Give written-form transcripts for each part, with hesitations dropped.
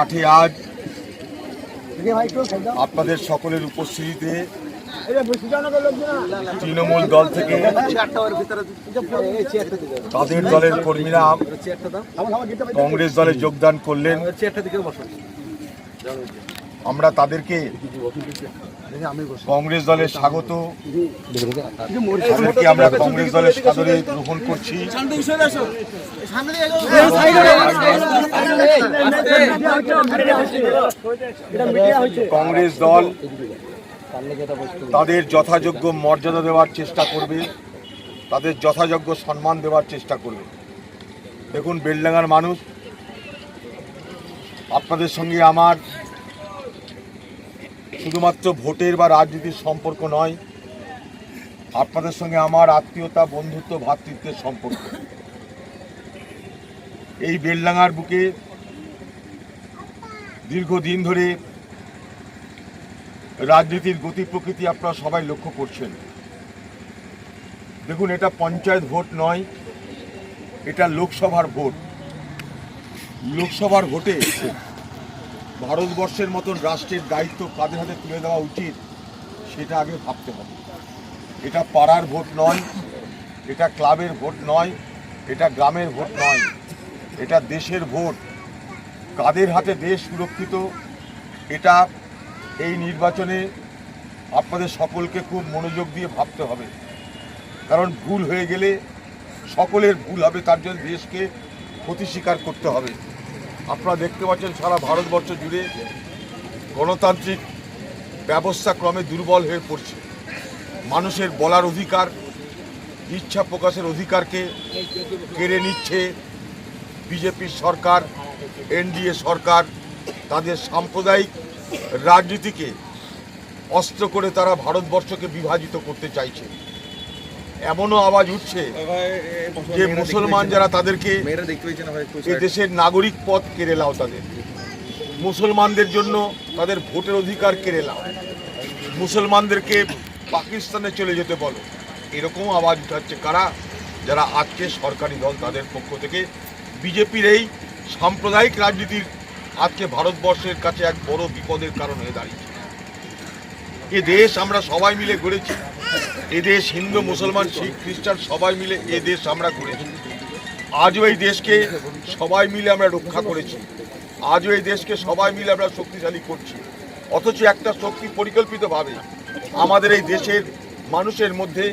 মাঠে আজ আপনাদের সকলের উপস্থিতিতে তৃণমূল দল থেকে তাদের দলের কর্মীরা কংগ্রেস দলে যোগদান করলেন। আমরা তাদেরকে কংগ্রেস দলের স্বাগত, তাদেরকে আমরা কংগ্রেস দলের সাদরে গ্রহণ করছি। কংগ্রেস দল তাদের যথাযোগ্য মর্যাদা দেওয়ার চেষ্টা করবে, তাদের যথাযোগ্য সম্মান দেওয়ার চেষ্টা করবে। দেখুন, বেলডাঙ্গার মানুষ, আপনাদের সঙ্গে আমার শুধুমাত্র ভোটের বা রাজনীতির সম্পর্ক নয়, আপনাদের সঙ্গে আমার আত্মীয়তা, বন্ধুত্ব, ভ্রাতৃত্বের সম্পর্ক। এই বেলডাঙ্গার বুকে দীর্ঘদিন ধরে রাজনীতির গতি প্রকৃতি আপনারা সবাই লক্ষ্য করছেন। দেখুন, এটা পঞ্চায়েত ভোট নয়, এটা লোকসভার ভোট। লোকসভার ভোটে ভারতবর্ষের মতন রাষ্ট্রের দায়িত্ব কাদের হাতে তুলে দেওয়া উচিত সেটা আগে ভাবতে হবে। এটা পাড়ার ভোট নয়, এটা ক্লাবের ভোট নয়, এটা গ্রামের ভোট নয়, এটা দেশের ভোট। কাদের হাতে দেশ সুরক্ষিত, এটা এই নির্বাচনে আপনাদের সকলকে খুব মনোযোগ দিয়ে ভাবতে হবে। কারণ ভুল হয়ে গেলে সকলের ভুল হবে, তার জন্য দেশকে ক্ষতি স্বীকার করতে হবে। আপনারা দেখতে পাচ্ছেন সারা ভারতবর্ষ জুড়ে গণতান্ত্রিক ব্যবস্থা ক্রমে দুর্বল হয়ে পড়ছে। মানুষের বলার অধিকার, ইচ্ছা প্রকাশের অধিকারকে কেড়ে নিচ্ছে বিজেপি সরকার, এনডিএ সরকার। তাদের সাম্প্রদায়িক রাজনীতিকে অস্ত্র করে তারা ভারতবর্ষকে বিভাজিত করতে চাইছে। এমনও আওয়াজ উঠছে যে মুসলমান যারা, তাদেরকে এই দেশের নাগরিক পদ কেড়ে নাও, তাদের মুসলমানদের জন্য তাদের ভোটের অধিকার কেড়ে নাও, মুসলমানদেরকে পাকিস্তানে চলে যেতে বলো। এরকম আওয়াজ উঠাচ্ছে কারা? যারা আজকে সরকারি দল, তাদের পক্ষ থেকে। বিজেপির এই সাম্প্রদায়িক রাজনীতির আজকে ভারতবর্ষের কাছে এক বড় বিপদের কারণ হয়ে দাঁড়িয়েছে। এ দেশ আমরা সবাই মিলে গড়েছি, এ দেশ হিন্দু, মুসলমান, শিখ, খ্রিস্টান সবাই মিলে এ দেশ আমরা গড়েছি। আজও এই দেশকে সবাই মিলে আমরা রক্ষা করেছি, আজও এই দেশকে সবাই মিলে আমরা শক্তিশালী করছি। অথচ একটা শক্তি পরিকল্পিতভাবে আমাদের এই দেশের মানুষের মধ্যে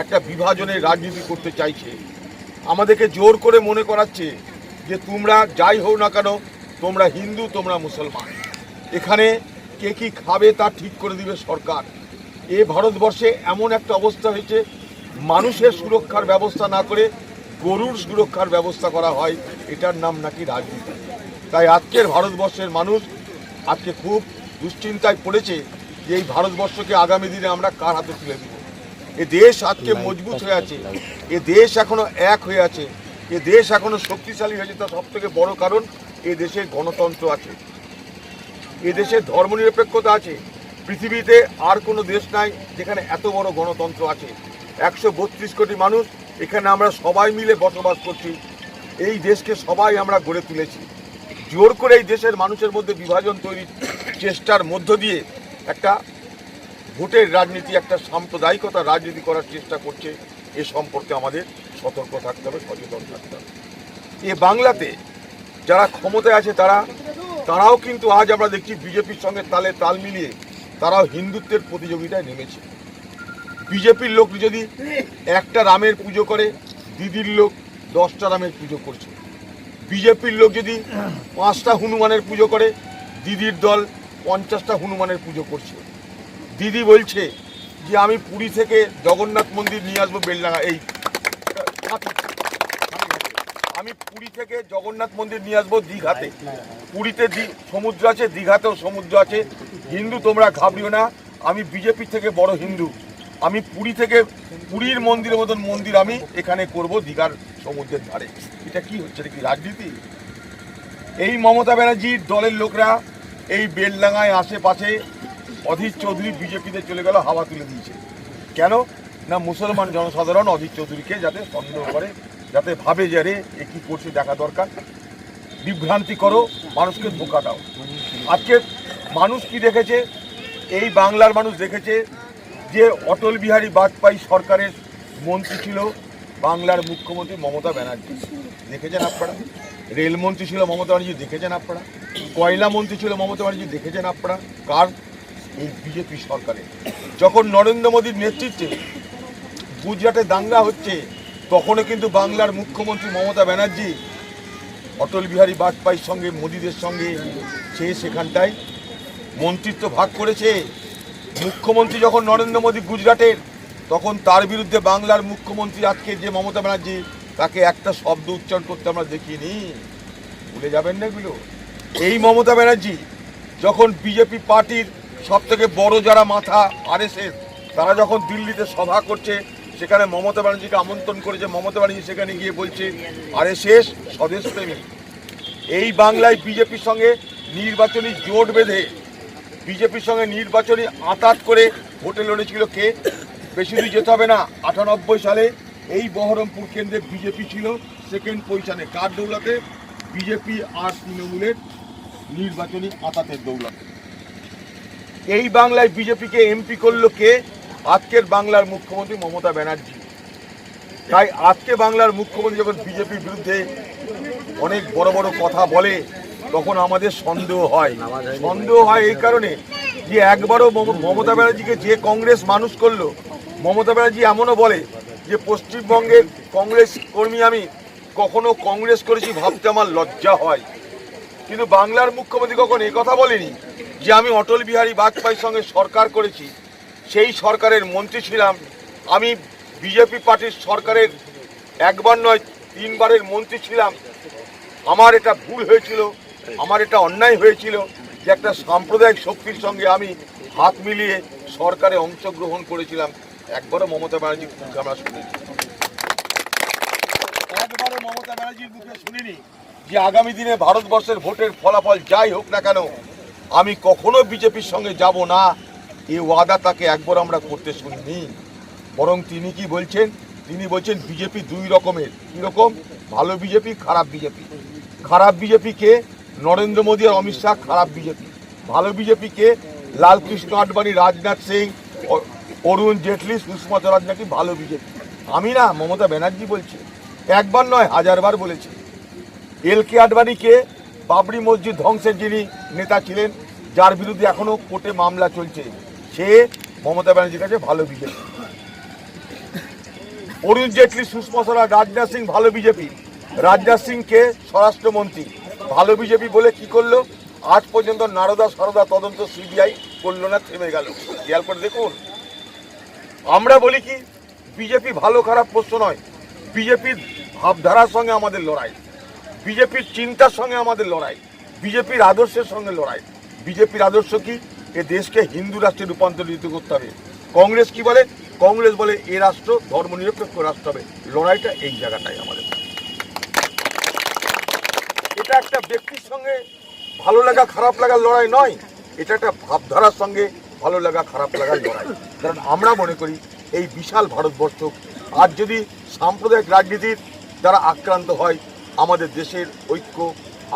একটা বিভাজনের রাজনীতি করতে চাইছে। আমাদেরকে জোর করে মনে করাচ্ছে যে তোমরা যাই হও না কেন, তোমরা হিন্দু, তোমরা মুসলমান। এখানে কে কি খাবে তা ঠিক করে দিবে সরকার। এ ভারতবর্ষে এমন একটা অবস্থা হয়েছে, মানুষের সুরক্ষার ব্যবস্থা না করে গরুর সুরক্ষার ব্যবস্থা করা হয়। এটার নাম নাকি রাজনীতি। তাই আজকের ভারতবর্ষের মানুষ আজকে খুব দুশ্চিন্তায় পড়েছে যে এই ভারতবর্ষকে আগামী দিনে আমরা কার হাতে তুলে দিব। এ দেশ আজকে মজবুত হয়ে আছে, এ দেশ এখনো এক হয়ে আছে, এ দেশ এখনো শক্তিশালী হয়েছে। তার সব থেকে বড় কারণ এ দেশে গণতন্ত্র আছে, এ দেশে ধর্মনিরপেক্ষতা আছে। পৃথিবীতে আর কোনো দেশ নাই যেখানে এত বড় গণতন্ত্র আছে। 132 কোটি মানুষ, এখানে আমরা সবাই মিলে বসবাস করছি। এই দেশকে সবাই আমরা গড়ে তুলেছি। জোর করে এই দেশের মানুষের মধ্যে বিভাজন তৈরির চেষ্টার মধ্য দিয়ে একটা ভোটের রাজনীতি, একটা সাম্প্রদায়িকতা রাজনীতি করার চেষ্টা করছে। এ সম্পর্কে আমাদের সতর্ক থাকতে হবে, সচেতন থাকতে হবে। এ বাংলাতে যারা ক্ষমতায় আছে তারাও কিন্তু আজ আমরা দেখছি বিজেপির সঙ্গে তালে তাল মিলিয়ে তারাও হিন্দুত্বের প্রতিযোগিতায় নেমেছে। বিজেপির লোক যদি একটা রামের পুজো করে, দিদির লোক 10টা রামের পুজো করছে। বিজেপির লোক যদি 5টা হনুমানের পুজো করে, দিদির দল 50টা হনুমানের পুজো করছে। দিদি বলছে যে আমি পুরী থেকে জগন্নাথ মন্দির নিয়ে আসবো বেলডাঙ্গা, আমি পুরী থেকে জগন্নাথ মন্দির নিয়ে আসবো দীঘাতে। পুরীতে সমুদ্র আছে, দীঘাতেও সমুদ্র আছে। হিন্দু তোমরা ঘাবড়িও না, আমি বিজেপি থেকে বড় হিন্দু। আমি পুরীর মন্দিরের মতন মন্দির আমি এখানে করব দীঘার সমুদ্রের ধারে। এটা কি হচ্ছে, এটা কি রাজনীতি? এই মমতা ব্যানার্জির দলের লোকরা এই বেলডাঙ্গায় আশেপাশে অধীর চৌধুরী বিজেপিতে চলে গেল, হাওয়া তুলে দিয়েছে। কেন না, মুসলমান জনসাধারণ অধীর চৌধুরীকে যাতে সন্দেহ করে, যাতে ভাবে যে রে এ কী করছে দেখা দরকার। বিভ্রান্তি করো, মানুষকে ধোঁকা দাও। আজকে মানুষ কি দেখেছে, এই বাংলার মানুষ দেখেছে যে অটল বিহারী বাজপেয়ী সরকারের মন্ত্রী ছিল বাংলার মুখ্যমন্ত্রী মমতা ব্যানার্জি, দেখেছেন আপনারা। রেলমন্ত্রী ছিল মমতা ব্যানার্জি, দেখেছেন আপনারা। কয়লা মন্ত্রী ছিল মমতা ব্যানার্জি, দেখেছেন আপনারা। কার? এই বিজেপি সরকারের। যখন নরেন্দ্র মোদীর নেতৃত্বে গুজরাটে দাঙ্গা হচ্ছে, তখনও কিন্তু বাংলার মুখ্যমন্ত্রী মমতা ব্যানার্জি অটল বিহারী বাজপেয়ীর সঙ্গে, মোদীদের সঙ্গে সে সেখানটায় মন্ত্রিত্ব ভাগ করেছে। মুখ্যমন্ত্রী যখন নরেন্দ্র মোদী গুজরাটের, তখন তার বিরুদ্ধে বাংলার মুখ্যমন্ত্রী আজকে যে মমতা ব্যানার্জি, তাকে একটা শব্দ উচ্চারণ করতে আমরা দেখিনি। ভুলে যাবেন না এগুলো। এই মমতা ব্যানার্জি যখন বিজেপি পার্টির সব থেকে বড় যারা মাথা আরএসএস, তারা যখন দিল্লিতে সভা করছে, সেখানে মমতা ব্যানার্জিকে আমন্ত্রণ করেছে, মমতা ব্যানার্জি সেখানে গিয়ে বলছে আরএসএস স্বদেশপ্রেমী। এই বাংলায় বিজেপির সঙ্গে নির্বাচনী জোট বেঁধে, বিজেপির সঙ্গে নির্বাচনী আঁতাত করে ভোটে লড়েছিল কে? বেশি দূর যেতে হবে না, 98 সালে এই বহরমপুর কেন্দ্রে বিজেপি ছিল সেকেন্ড পজিশনে। কার দৌলতে? বিজেপি আর তৃণমূলের নির্বাচনী আঁতাতের দৌলতে। এই বাংলায় বিজেপিকে এমপি করলো কে? আজকের বাংলার মুখ্যমন্ত্রী মমতা ব্যানার্জি। তাই আজকে বাংলার মুখ্যমন্ত্রী যখন বিজেপির বিরুদ্ধে অনেক বড় বড় কথা বলে, তখন আমাদের সন্দেহ হয়। সন্দেহ হয় এই কারণে যে একবারও মমতা ব্যানার্জিকে যে কংগ্রেস মানুষ করলো, মমতা ব্যানার্জি এমনও বলে যে পশ্চিমবঙ্গের কংগ্রেস কর্মী আমি, কখনো কংগ্রেস করেছি ভাবতে আমার লজ্জা হয়। কিন্তু বাংলার মুখ্যমন্ত্রী কখন এই কথা বলেনি যে আমি অটল বিহারী বাজপেয়ীর সঙ্গে সরকার করেছি, সেই সরকারের মন্ত্রী ছিলাম, আমি বিজেপি পার্টির সরকারের একবার নয় 3 বারের মন্ত্রী ছিলাম, আমার এটা ভুল হয়েছিল, আমার এটা অন্যায় হয়েছিল যে একটা সাম্প্রদায়িক শক্তির সঙ্গে আমি হাত মিলিয়ে সরকারে অংশগ্রহণ করেছিলাম। একবারও মমতা ব্যানার্জির মুখে আমরা শুনিনি, একবারও মমতা ব্যানার্জির মুখে শুনিনি যে আগামী দিনে ভারতবর্ষের ভোটের ফলাফল যাই হোক না কেন, আমি কখনো বিজেপির সঙ্গে যাব না, এই ওয়াদা তাকে একবার আমরা করতে শুনিনি। বরং তিনি কি বলছেন? তিনি বলছেন বিজেপি 2 রকমের। কীরকম? ভালো বিজেপি, খারাপ বিজেপি। খারাপ বিজেপিকে নরেন্দ্র মোদী আর অমিত শাহ খারাপ বিজেপি। ভালো বিজেপিকে লালকৃষ্ণ আডবাণী, রাজনাথ সিং, অরুণ জেটলি, সুষমা স্বরাজ নাকি ভালো বিজেপি। আমি না, মমতা ব্যানার্জি বলছে, একবার নয় 1000 বার বলেছে। LK আডবাণীকে বাবরি মসজিদ ধ্বংসের যিনি নেতা ছিলেন, যার বিরুদ্ধে এখনো কোর্টে মামলা চলছে, সে মমতা ব্যানার্জির কাছে ভালো বিজেপি। অরুণ জেটলি, সুষমা স্বরাজ, রাজনাথ সিং ভালো বিজেপি। রাজনাথ সিংকে স্বরাষ্ট্রমন্ত্রী ভালো বিজেপি বলে কি করলো? আজ পর্যন্ত নারদা সারদা তদন্ত CBI করলো না, থেমে গেল। খেয়াল করে দেখুন। আমরা বলি কি বিজেপি ভালো খারাপ প্রশ্ন নয়, বিজেপির ভাবধারার সঙ্গে আমাদের লড়াই, বিজেপির চিন্তার সঙ্গে আমাদের লড়াই, বিজেপির আদর্শের সঙ্গে লড়াই। বিজেপির আদর্শ কি? এ দেশকে হিন্দু রাষ্ট্রে রূপান্তরিত করতে হবে। কংগ্রেস কি বলে? কংগ্রেস বলে এ রাষ্ট্র ধর্মনিরপেক্ষ রাষ্ট্র হবে। লড়াইটা এই জায়গাটাই আমাদের। এটা একটা ব্যক্তির সঙ্গে ভালো লাগা খারাপ লাগার লড়াই নয়, এটা একটা ভাবধারার সঙ্গে ভালো লাগা খারাপ লাগার লড়াই। কারণ আমরা মনে করি এই বিশাল ভারতবর্ষ আজ যদি সাম্প্রদায়িক রাজনীতির দ্বারা আক্রান্ত হয়, আমাদের দেশের ঐক্য,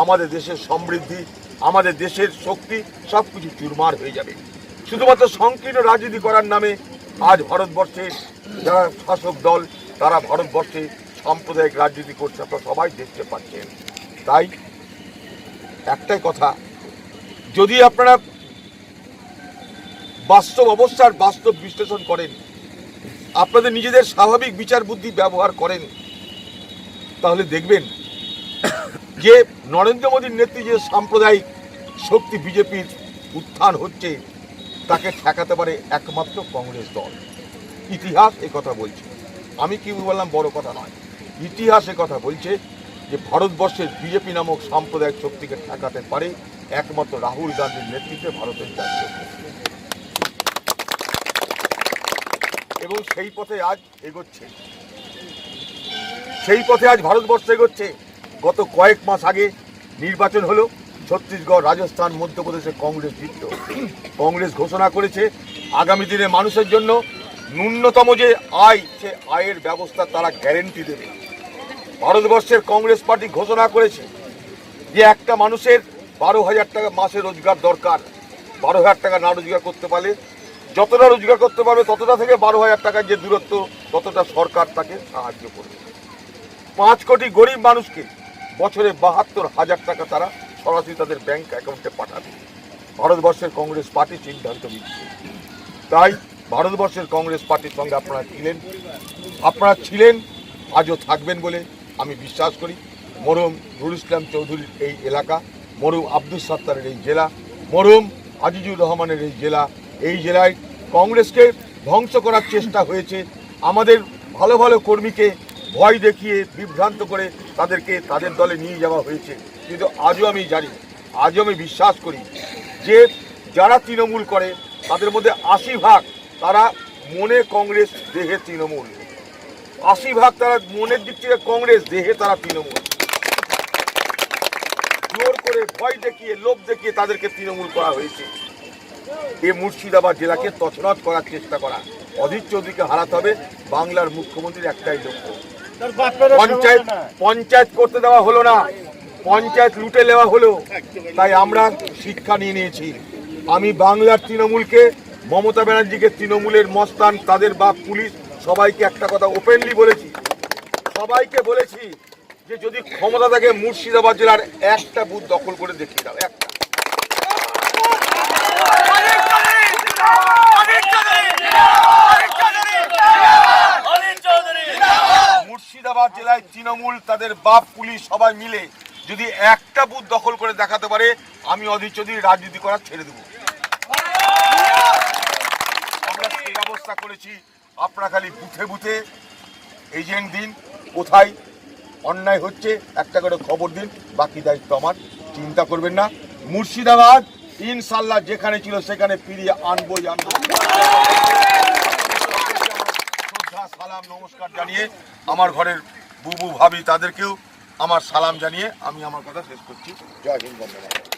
আমাদের দেশের সমৃদ্ধি, আমাদের দেশের শক্তি সব কিছু চুরমার হয়ে যাবে। শুধুমাত্র সংকীর্ণ রাজনীতি করার নামে আজ ভারতবর্ষের যারা শাসক দল, তারা ভারতবর্ষে সাম্প্রদায়িক রাজনীতি করছে, আপনারা সবাই দেখতে পাচ্ছেন। তাই একটাই কথা, যদি আপনারা বাস্তব অবস্থার বাস্তব বিশ্লেষণ করেন, আপনাদের নিজেদের স্বাভাবিক বিচার বুদ্ধি ব্যবহার করেন, তাহলে দেখবেন যে নরেন্দ্র মোদীর নেতৃত্বে যে সাম্প্রদায়িক শক্তি বিজেপির উত্থান হচ্ছে, তাকে ঠেকাতে পারে একমাত্র কংগ্রেস দল। ইতিহাস কথা বলছে, আমি কি বললাম বড় কথা নয়, ইতিহাস কথা বলছে যে ভারতবর্ষের বিজেপি নামক সাম্প্রদায়িক শক্তিকে ঠেকাতে পারে একমাত্র রাহুল গান্ধীর নেতৃত্বে ভারতের জাতীয়। এবং সেই পথে আজ এগোচ্ছে, সেই পথে আজ ভারতবর্ষ এগোচ্ছে। গত কয়েক মাস আগে নির্বাচন হলো, ছত্তিশগড়, রাজস্থান, মধ্যপ্রদেশে কংগ্রেস জিতল। কংগ্রেস ঘোষণা করেছে আগামী দিনে মানুষের জন্য ন্যূনতম যে আয়, সে আয়ের ব্যবস্থা তারা গ্যারেন্টি দেবে। ভারতবর্ষের কংগ্রেস পার্টি ঘোষণা করেছে যে একটা মানুষের 12,000 টাকা মাসে রোজগার দরকার, 12,000 টাকা না রোজগার করতে পারলে, যতটা রোজগার করতে পারবে ততটা থেকে 12,000 টাকার যে দূরত্ব ততটা সরকার তাকে সাহায্য করবে। 5 কোটি গরিব মানুষকে বছরে 72,000 টাকা তারা সরাসরি তাদের ব্যাংক অ্যাকাউন্টে পাঠাবে। ভারতবর্ষের কংগ্রেস পার্টি সিদ্ধান্ত নিচ্ছে। তাই ভারতবর্ষের কংগ্রেস পার্টির সঙ্গে আপনারা ছিলেন, আজও থাকবেন বলে আমি বিশ্বাস করি। মরহুম নুরুল ইসলাম চৌধুরীর এই এলাকা, মরহুম আব্দুল সাত্তারের এই জেলা, মরহুম আজিজুর রহমানের এই জেলা, এই জেলায় কংগ্রেসকে ধ্বংস করার চেষ্টা হয়েছে। আমাদের ভালো ভালো কর্মীকে ভয় দেখিয়ে বিভ্রান্ত করে তাদেরকে তাদের দলে নিয়ে যাওয়া হয়েছে। কিন্তু আজও আমি বিশ্বাস করি যে যারা তৃণমূল করে তাদের মধ্যে 80% তারা মনে কংগ্রেস, দেহে তৃণমূল। 80% তারা মনের দিক থেকে কংগ্রেস, দেহে তারা তৃণমূল। জোর করে ভয় দেখিয়ে, লোভ দেখিয়ে তাদেরকে তৃণমূল করা হয়েছে। এই মুর্শিদাবাদ জেলাকে তছনছ করার চেষ্টা করা। অধীর চৌধুরীকে হারাতে হবে, বাংলার মুখ্যমন্ত্রীর একটাই লক্ষ্য। পঞ্চায়েত করতে দেওয়া হলো না, পঞ্চায়েত লুটে নেওয়া হলো। তাই আমরা শিক্ষা নিয়ে নিয়েছি। আমি বাংলার তৃণমূলকে, মমতা ব্যানার্জিকে তৃণমূলের মস্তান, তাদের বাপ পুলিশ, সবাইকে একটা কথা ওপেনলি বলেছি, সবাইকে বলেছি যে যদি ক্ষমতা থাকে মুর্শিদাবাদ জেলার একটা বুথ দখল করে দেখিয়ে দাও, একটা। মুর্শিদাবাদ জেলায় তৃণমূল, তাদের বাপ পুলিশ সবাই মিলে যদি একটা বুথ দখল করে দেখাতে পারে, আমি অধীর চৌধুরী রাজনীতি করা ছেড়ে দেবো। আমরা সেই ব্যবস্থা করেছি। আপনারা খালি বুথে বুথে এজেন্ট দিন, কোথায় অন্যায় হচ্ছে একটা করে খবর দিন, বাকি দায়িত্ব আমার। চিন্তা করবেন না, মুর্শিদাবাদ ইনশাল্লাহ যেখানে ছিল সেখানে ফিরিয়ে আনবই। শ্রদ্ধা, সালাম, নমস্কার জানিয়ে আমার ঘরের বুবু ভাবি তাদেরকেও আমার সালাম জানিয়ে আমি আমার কথা শেষ করছি। জয় হিন্দ, বন্দে মাতরম।